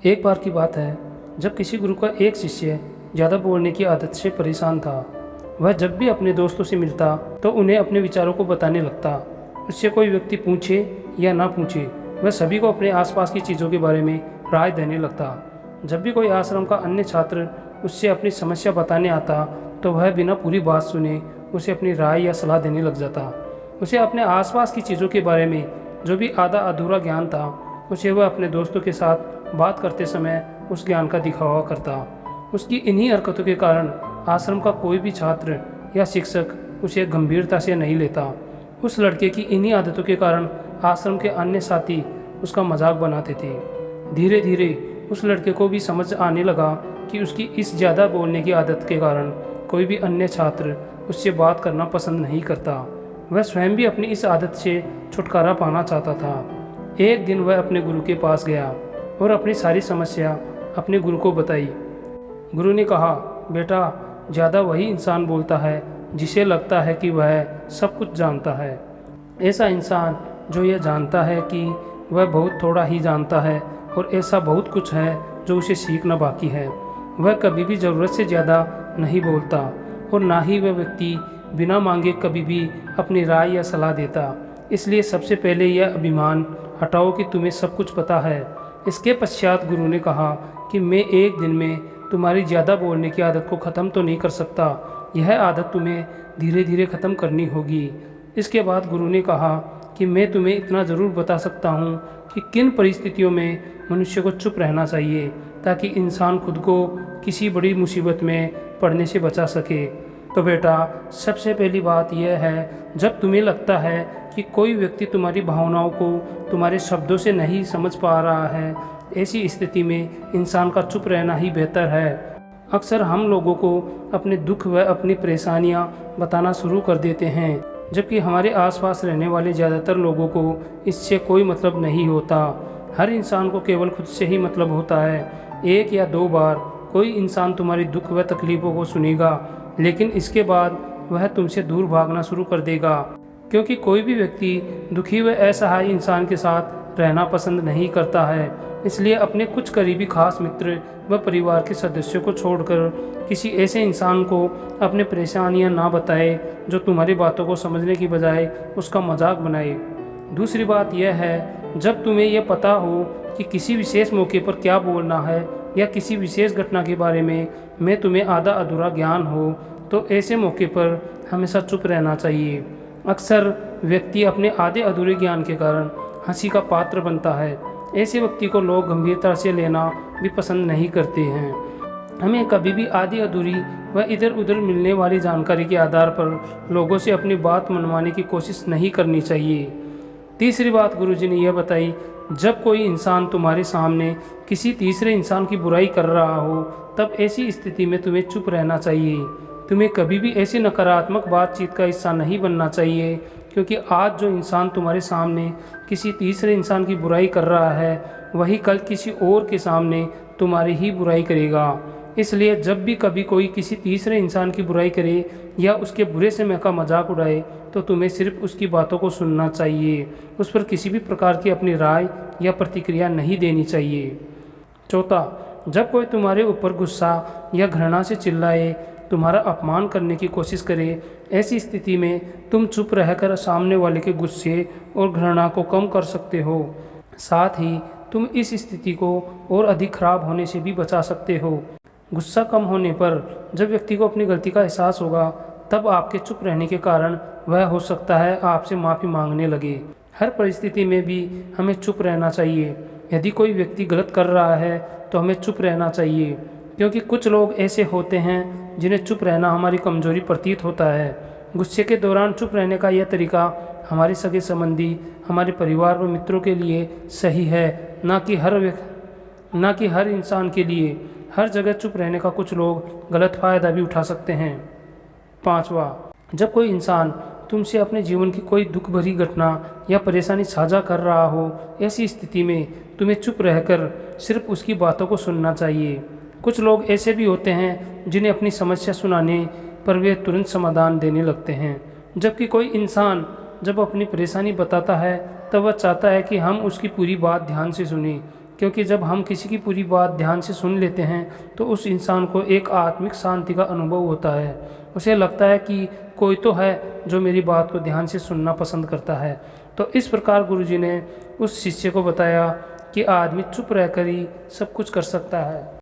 एक बार की बात है, जब किसी गुरु का एक शिष्य ज़्यादा बोलने की आदत से परेशान था। वह जब भी अपने दोस्तों से मिलता तो उन्हें अपने विचारों को बताने लगता। उससे कोई व्यक्ति पूछे या ना पूछे, वह सभी को अपने आसपास की चीज़ों के बारे में राय देने लगता। जब भी कोई आश्रम का अन्य छात्र उससे अपनी समस्या बताने आता तो वह बिना पूरी बात सुने उसे अपनी राय या सलाह देने लग जाता। उसे अपने आसपास की चीज़ों के बारे में जो भी आधा अधूरा ज्ञान था, उसे वह अपने दोस्तों के साथ बात करते समय उस ज्ञान का दिखावा करता। उसकी इन्हीं हरकतों के कारण आश्रम का कोई भी छात्र या शिक्षक उसे गंभीरता से नहीं लेता। उस लड़के की इन्हीं आदतों के कारण आश्रम के अन्य साथी उसका मजाक बनाते थे। धीरे धीरे उस लड़के को भी समझ आने लगा कि उसकी इस ज़्यादा बोलने की आदत के कारण कोई भी अन्य छात्र उससे बात करना पसंद नहीं करता। वह स्वयं भी अपनी इस आदत से छुटकारा पाना चाहता था। एक दिन वह अपने गुरु के पास गया और अपनी सारी समस्या अपने गुरु को बताई। गुरु ने कहा, बेटा, ज़्यादा वही इंसान बोलता है जिसे लगता है कि वह सब कुछ जानता है। ऐसा इंसान जो यह जानता है कि वह बहुत थोड़ा ही जानता है और ऐसा बहुत कुछ है जो उसे सीखना बाकी है। वह कभी भी ज़रूरत से ज़्यादा नहीं बोलता और ना ही वह व्यक्ति बिना मांगे कभी भी अपनी राय या सलाह देता। इसलिए सबसे पहले यह अभिमान हटाओ कि तुम्हें सब कुछ पता है। इसके पश्चात गुरु ने कहा कि मैं एक दिन में तुम्हारी ज़्यादा बोलने की आदत को ख़त्म तो नहीं कर सकता, यह आदत तुम्हें धीरे धीरे ख़त्म करनी होगी। इसके बाद गुरु ने कहा कि मैं तुम्हें इतना ज़रूर बता सकता हूँ कि किन परिस्थितियों में मनुष्य को चुप रहना चाहिए ताकि इंसान खुद को किसी बड़ी मुसीबत में पड़ने से बचा सके। तो बेटा, सबसे पहली बात यह है, जब तुम्हें लगता है कि कोई व्यक्ति तुम्हारी भावनाओं को तुम्हारे शब्दों से नहीं समझ पा रहा है, ऐसी स्थिति में इंसान का चुप रहना ही बेहतर है। अक्सर हम लोगों को अपने दुख व अपनी परेशानियां बताना शुरू कर देते हैं, जबकि हमारे आसपास रहने वाले ज़्यादातर लोगों को इससे कोई मतलब नहीं होता। हर इंसान को केवल खुद से ही मतलब होता है। एक या दो बार कोई इंसान तुम्हारी दुख व तकलीफ़ों को सुनेगा, लेकिन इसके बाद वह तुमसे दूर भागना शुरू कर देगा, क्योंकि कोई भी व्यक्ति दुखी व असहाय इंसान के साथ रहना पसंद नहीं करता है। इसलिए अपने कुछ करीबी खास मित्र व परिवार के सदस्यों को छोड़कर किसी ऐसे इंसान को अपने परेशानियां ना बताए जो तुम्हारी बातों को समझने की बजाय उसका मजाक बनाए। दूसरी बात यह है, जब तुम्हें यह पता हो कि किसी विशेष मौके पर क्या बोलना है या किसी विशेष घटना के बारे में तुम्हें आधा अधूरा ज्ञान हो, तो ऐसे मौके पर हमेशा चुप रहना चाहिए। अक्सर व्यक्ति अपने आधे अधूरे ज्ञान के कारण हंसी का पात्र बनता है। ऐसे व्यक्ति को लोग गंभीरता से लेना भी पसंद नहीं करते हैं। हमें कभी भी आधी अधूरी व इधर उधर मिलने वाली जानकारी के आधार पर लोगों से अपनी बात मनवाने की कोशिश नहीं करनी चाहिए। तीसरी बात गुरुजी ने यह बताई, जब कोई इंसान तुम्हारे सामने किसी तीसरे इंसान की बुराई कर रहा हो, तब ऐसी स्थिति में तुम्हें चुप रहना चाहिए। तुम्हें कभी भी ऐसी नकारात्मक बातचीत का हिस्सा नहीं बनना चाहिए, क्योंकि आज जो इंसान तुम्हारे सामने किसी तीसरे इंसान की बुराई कर रहा है, वही कल किसी और के सामने तुम्हारी ही बुराई करेगा। इसलिए जब भी कभी कोई किसी तीसरे इंसान की बुराई करे या उसके बुरे समय का मजाक उड़ाए, तो तुम्हें सिर्फ उसकी बातों को सुनना चाहिए। उस पर किसी भी प्रकार की अपनी राय या प्रतिक्रिया नहीं देनी चाहिए। चौथा, जब कोई तुम्हारे ऊपर गुस्सा या घृणा से चिल्लाए, तुम्हारा अपमान करने की कोशिश करे, ऐसी स्थिति में तुम चुप रहकर सामने वाले के गुस्से और घृणा को कम कर सकते हो। साथ ही तुम इस स्थिति को और अधिक खराब होने से भी बचा सकते हो। गुस्सा कम होने पर जब व्यक्ति को अपनी गलती का एहसास होगा, तब आपके चुप रहने के कारण वह हो सकता है आपसे माफ़ी मांगने लगे। हर परिस्थिति में भी हमें चुप रहना चाहिए। यदि कोई व्यक्ति गलत कर रहा है तो हमें चुप रहना चाहिए, क्योंकि कुछ लोग ऐसे होते हैं जिन्हें चुप रहना हमारी कमजोरी प्रतीत होता है। गुस्से के दौरान चुप रहने का यह तरीका हमारे सगे संबंधी, हमारे परिवार व मित्रों के लिए सही है, ना कि हर इंसान के लिए। हर जगह चुप रहने का कुछ लोग गलत फ़ायदा भी उठा सकते हैं। पांचवा, जब कोई इंसान तुमसे अपने जीवन की कोई दुख भरी घटना या परेशानी साझा कर रहा हो, ऐसी स्थिति में तुम्हें चुप रहकर सिर्फ उसकी बातों को सुनना चाहिए। कुछ लोग ऐसे भी होते हैं जिन्हें अपनी समस्या सुनाने पर वे तुरंत समाधान देने लगते हैं, जबकि कोई इंसान जब अपनी परेशानी बताता है तब वह चाहता है कि हम उसकी पूरी बात ध्यान से सुनें। क्योंकि जब हम किसी की पूरी बात ध्यान से सुन लेते हैं तो उस इंसान को एक आत्मिक शांति का अनुभव होता है। उसे लगता है कि कोई तो है जो मेरी बात को ध्यान से सुनना पसंद करता है। तो इस प्रकार गुरुजी ने उस शिष्य को बताया कि आदमी चुप रहकर ही सब कुछ कर सकता है।